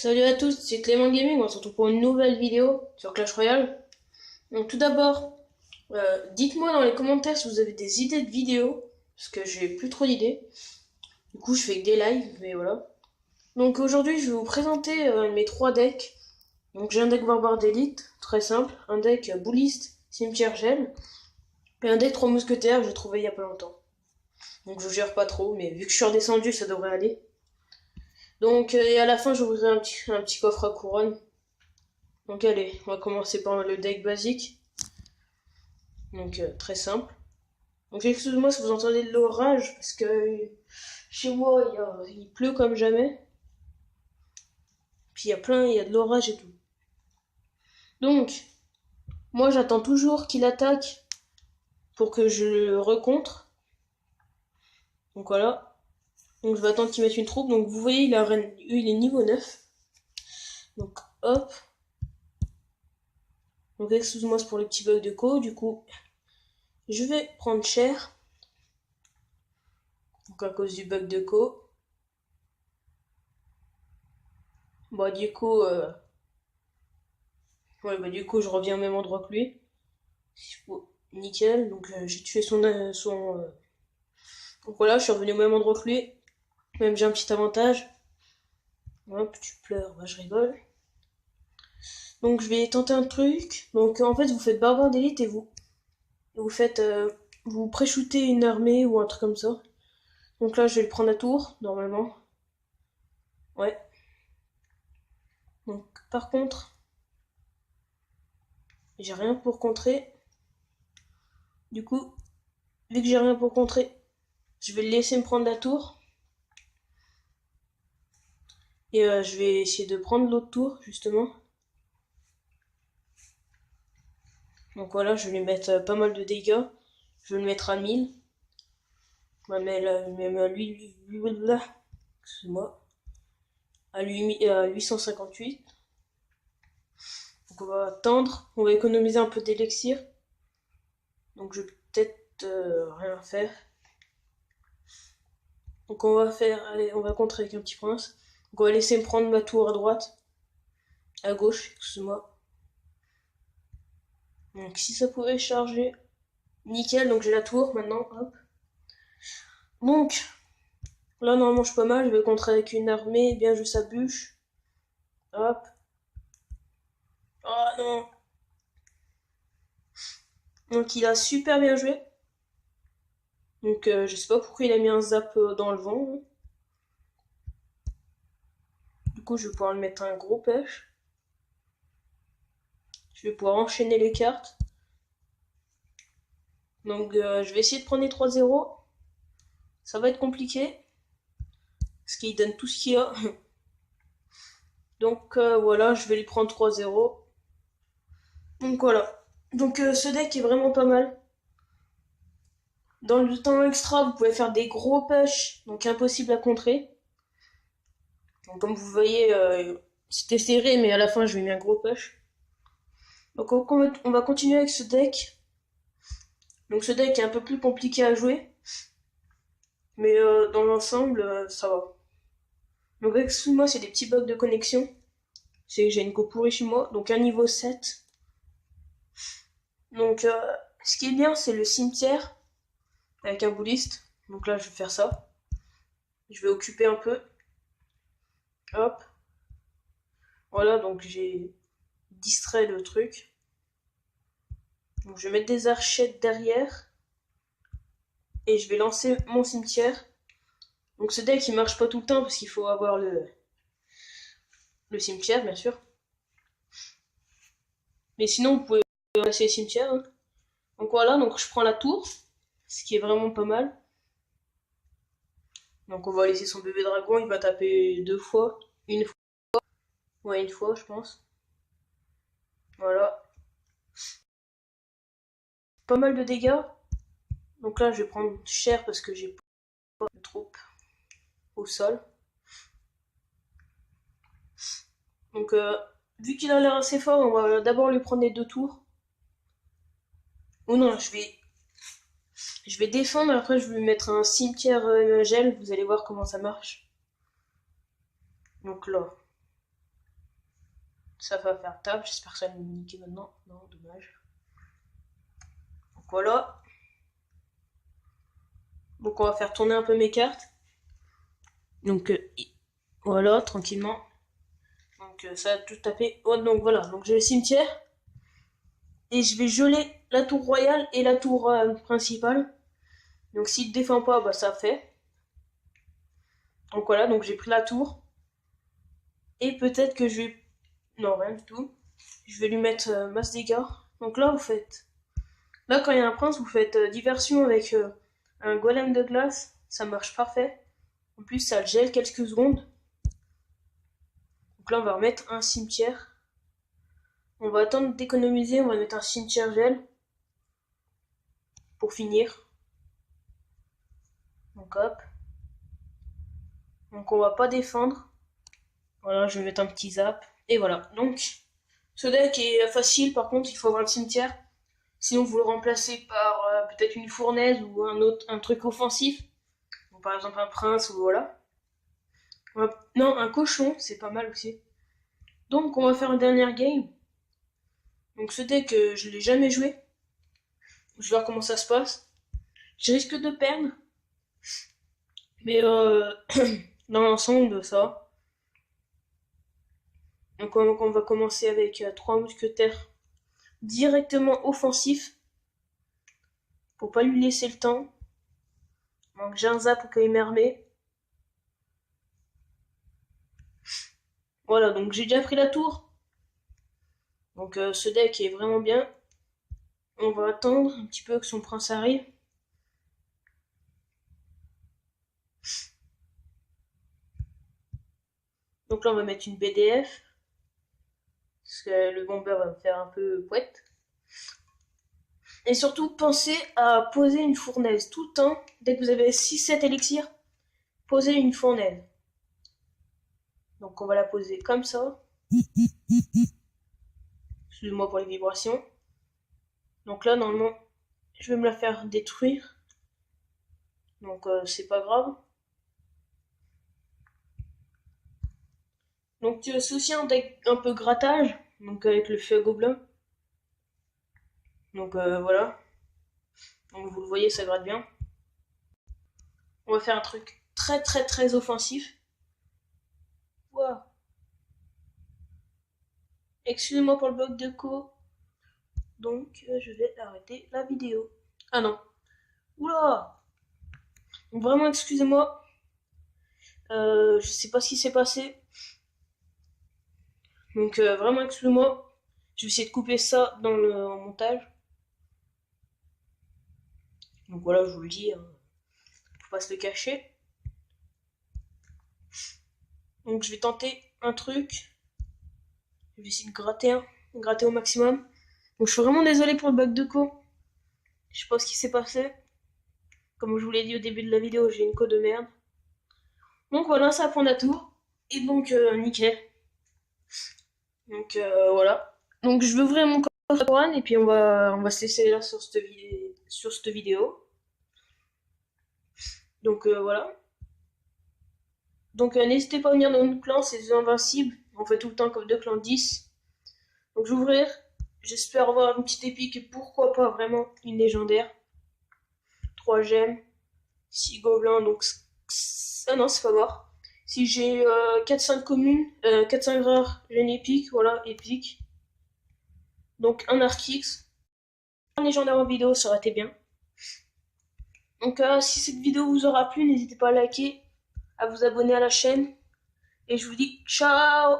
Salut à tous, c'est Clément Gaming, on se retrouve pour une nouvelle vidéo sur Clash Royale. Donc tout d'abord, dites-moi dans les commentaires si vous avez des idées de vidéos, parce que j'ai plus trop d'idées. Du coup je fais que des lives, mais voilà. Donc aujourd'hui je vais vous présenter mes trois decks. Donc j'ai un deck Barbare d'élite, très simple, un deck Bouliste, Cimetière Gel, et un deck 3 mousquetaires que j'ai trouvé il y a pas longtemps. Donc je gère pas trop, mais vu que je suis redescendu ça devrait aller. Donc et à la fin j'ouvrirai un petit coffre à couronne. Donc allez, on va commencer par le deck basique. Donc très simple. Donc excusez-moi si vous entendez de l'orage, parce que chez moi il pleut comme jamais. Puis il y a de l'orage et tout. Donc, moi j'attends toujours qu'il attaque pour que je le recontre. Donc voilà. Donc je vais attendre qu'il mette une troupe. Donc vous voyez, il est niveau 9. Donc hop. Donc excuse-moi c'est pour les petits bugs de co. Du coup, je vais prendre cher. Donc à cause du bug de co. Bah du coup, je reviens au même endroit que lui. Nickel. Donc j'ai tué son. Donc voilà, je suis revenu au même endroit que lui. Même j'ai un petit avantage. Hop, tu pleures, bah je rigole. Donc je vais tenter un truc. Donc en fait vous faites barbare d'élite et vous faites vous pré-shootez une armée ou un truc comme ça. Donc là je vais le prendre à tour normalement. Ouais. Donc par contre j'ai rien pour contrer. Du coup vu que j'ai rien pour contrer, je vais le laisser me prendre la tour. Et je vais essayer de prendre l'autre tour justement. Donc voilà, je vais lui mettre pas mal de dégâts. Je vais le mettre à 1000. Même à là, excuse-moi, à 858. Donc on va attendre, on va économiser un peu d'élixir. Donc je vais peut-être rien faire. Donc allez, on va contrer avec un petit prince. Donc on va laisser me prendre ma tour à droite, à gauche, excuse-moi. Donc si ça pouvait charger, nickel. Donc j'ai la tour maintenant, hop. Donc là normalement je suis pas mal, je vais contrer avec une armée, bien joué sa bûche. Hop. Ah non. Donc il a super bien joué. Donc je sais pas pourquoi il a mis un zap dans le vent. Du coup je vais pouvoir le mettre un gros pêche. Je vais pouvoir enchaîner les cartes. Donc je vais essayer de prendre les 3-0. Ça va être compliqué. Parce qu'il donne tout ce qu'il y a. Donc voilà, je vais lui prendre 3-0. Donc voilà. Donc ce deck est vraiment pas mal. Dans le temps extra, vous pouvez faire des gros push, donc impossible à contrer. Donc, comme vous voyez, c'était serré, mais à la fin, je lui ai mis un gros push. Donc on va continuer avec ce deck. Donc ce deck est un peu plus compliqué à jouer. Mais dans l'ensemble, ça va. Donc excuse-moi, c'est des petits bugs de connexion. C'est que j'ai une go pourrie chez moi. Donc un niveau 7. Donc ce qui est bien, c'est le cimetière avec un bouliste. Donc là, je vais faire ça. Je vais occuper un peu. Hop. Voilà, donc j'ai distrait le truc. Donc je vais mettre des archettes derrière. Et je vais lancer mon cimetière. Donc ce deck il marche pas tout le temps parce qu'il faut avoir le cimetière bien sûr. Mais sinon vous pouvez placer les cimetières. Hein. Donc voilà, donc je prends la tour. Ce qui est vraiment pas mal. Donc on va laisser son bébé dragon, il va taper deux fois. Une fois. Ouais, une fois je pense. Voilà. Pas mal de dégâts. Donc là je vais prendre cher parce que j'ai pas de troupes au sol. Donc vu qu'il a l'air assez fort, on va d'abord lui prendre les deux tours. Ou non, je vais défendre, après je vais lui mettre un cimetière gel, vous allez voir comment ça marche. Donc là. ça va faire table. J'espère que ça va nous niquer maintenant. Non, dommage. Donc voilà. Donc on va faire tourner un peu mes cartes. Donc voilà, tranquillement. Donc ça a tout tapé. Oh, donc voilà, donc j'ai le cimetière. Et je vais geler la tour royale et la tour principale. Donc s'il ne défend pas, bah ça fait. Donc voilà, donc j'ai pris la tour. Et peut-être que je vais... Non, rien du tout. Je vais lui mettre masse dégâts. Donc là, vous faites... Là, quand il y a un prince, vous faites diversion avec un golem de glace. Ça marche parfait. En plus, ça le gèle quelques secondes. Donc là, on va remettre un cimetière. On va attendre d'économiser. On va mettre un cimetière gel. Pour finir. Donc hop. Donc on va pas défendre. Voilà, je vais mettre un petit zap. Et voilà. Donc, ce deck est facile. Par contre, il faut avoir le cimetière. Sinon, vous le remplacez par peut-être une fournaise ou un truc offensif. Donc, par exemple, un prince ou voilà. Non, un cochon, c'est pas mal aussi. Donc, on va faire une dernière game. Donc, ce deck, je l'ai jamais joué. Je vais voir comment ça se passe. Je risque de perdre. Mais dans l'ensemble, ça va. Donc on va commencer avec 3 mousquetaires directement offensifs pour pas lui laisser le temps. Donc j'ai un zap au cas armé. Voilà, donc j'ai déjà pris la tour. Donc ce deck est vraiment bien. On va attendre un petit peu que son prince arrive. Donc là on va mettre une BDF. Parce que le bomber va me faire un peu poète. Et surtout, pensez à poser une fournaise tout le temps. Dès que vous avez 6-7 élixirs, posez une fournaise. Donc on va la poser comme ça. Excusez-moi pour les vibrations. Donc là, normalement, je vais me la faire détruire. Donc c'est pas grave. Donc c'est aussi un deck un peu grattage. Donc avec le feu à gobelin. Donc voilà. Donc vous le voyez, ça gratte bien. On va faire un truc très très très offensif. Wow. Excusez-moi pour le bug de co. Donc je vais arrêter la vidéo. Ah non. Oula. Donc vraiment excusez-moi. Je sais pas ce qui s'est passé. Donc vraiment excusez-moi. Je vais essayer de couper ça dans le montage. Donc voilà, je vous le dis, hein. Faut pas se le cacher. Donc je vais tenter un truc. Je vais essayer de gratter au maximum. Donc je suis vraiment désolé pour le bug de co. Je sais pas ce qui s'est passé. Comme je vous l'ai dit au début de la vidéo, j'ai une co de merde. Donc voilà, ça prend la tour. Et donc nickel. Donc voilà. Donc je vais ouvrir mon coffre One et puis on va se laisser là sur cette vidéo. Donc voilà. Donc n'hésitez pas à venir dans notre clan, c'est des invincibles. On fait tout le temps comme 2 clans 10. Donc je vais ouvrir. J'espère avoir une petite épique et pourquoi pas vraiment une légendaire. 3 gemmes. 6 gobelins, donc... Ah non, c'est pas mort. Si j'ai 4-5 communes, 4-5 rares, j'ai une épique, voilà, épique. Donc un Archix. Un légendaire en vidéo, ça aurait été bien. Donc si cette vidéo vous aura plu, n'hésitez pas à liker, à vous abonner à la chaîne. Et je vous dis ciao!